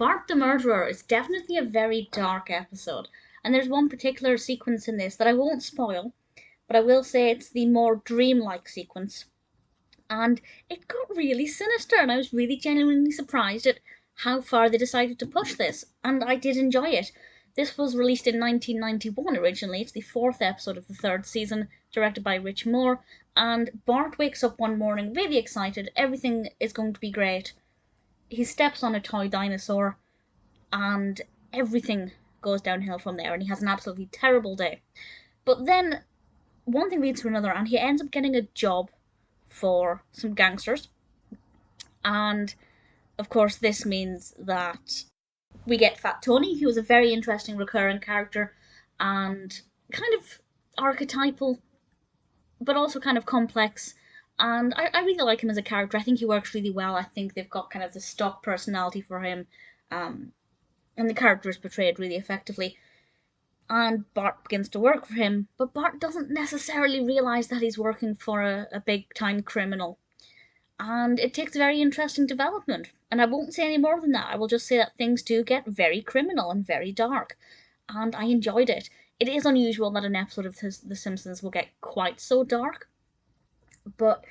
Bart the Murderer is definitely a very dark episode, and there's one particular sequence in this that I won't spoil, but I will say it's the more dreamlike sequence. And it got really sinister, and I was really genuinely surprised at how far they decided to push this, and I did enjoy it. This was released in 1991 originally. It's the fourth episode of the third season, directed by Rich Moore, and Bart wakes up one morning really excited. Everything is going to be great. He steps on a toy dinosaur, and everything goes downhill from there, and he has an absolutely terrible day. But then one thing leads to another, and he ends up getting a job for some gangsters. And of course, this means that we get Fat Tony, who is a very interesting recurring character and kind of archetypal, but also kind of complex. And I really like him as a character. I think he works really well. I think they've got kind of the stock personality for him, and the character is portrayed really effectively. And Bart begins to work for him, but Bart doesn't necessarily realise that he's working for a big-time criminal. And it takes a very interesting development. And I won't say any more than that. I will just say that things do get very criminal and very dark. And I enjoyed it. It is unusual that an episode of The Simpsons will get quite so dark. But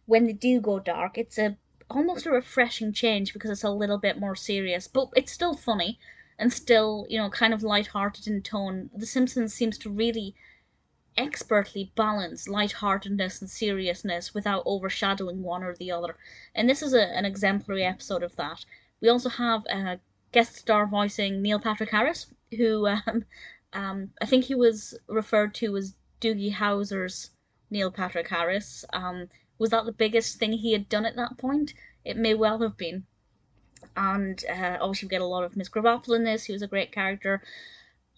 when they do go dark, it's almost a refreshing change because it's a little bit more serious. But it's still funny and still, kind of lighthearted in tone. The Simpsons seems to really expertly balance lightheartedness and seriousness without overshadowing one or the other. And this is an exemplary episode of that. We also have guest star voicing Neil Patrick Harris, who I think he was referred to as Doogie Howser's Neil Patrick Harris. Was that the biggest thing he had done at that point? It may well have been. And obviously we get a lot of Miss Krabappel in this, who was a great character,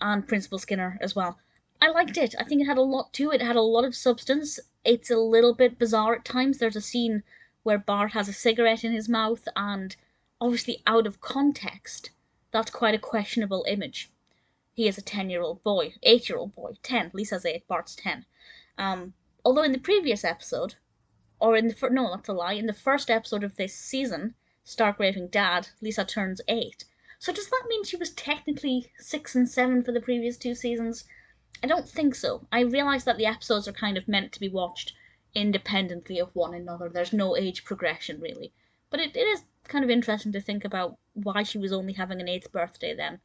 and Principal Skinner as well. I liked it. I think it had a lot to it. It had a lot of substance. It's a little bit bizarre at times. There's a scene where Bart has a cigarette in his mouth, and obviously out of context, that's quite a questionable image. He is a 10-year-old boy, 8-year-old boy, 10. Lisa's 8, Bart's 10. Although in the previous episode, or in the no, that's a lie. In the first episode of this season, Stark Raving Dad, Lisa turns 8. So does that mean she was technically 6 and 7 for the previous 2 seasons? I don't think so. I realise that the episodes are kind of meant to be watched independently of one another. There's no age progression, really. But it is kind of interesting to think about why she was only having an 8th birthday then.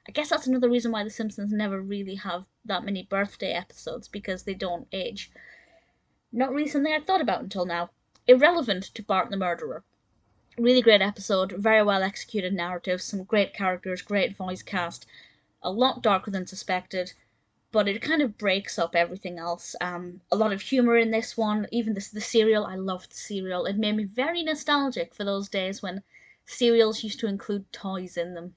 I guess that's another reason why The Simpsons never really have that many birthday episodes, because they don't age. Not really something I'd thought about until now. Irrelevant to Bart the Murderer. Really great episode, very well executed narrative, some great characters, great voice cast, a lot darker than suspected, but it kind of breaks up everything else. A lot of humour in this one, even the cereal, I loved the cereal. It made me very nostalgic for those days when cereals used to include toys in them.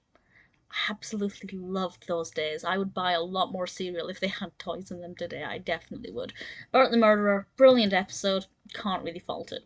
I absolutely loved those days. I would buy a lot more cereal if they had toys in them today. I definitely would. Bart the Murderer, brilliant episode, can't really fault it.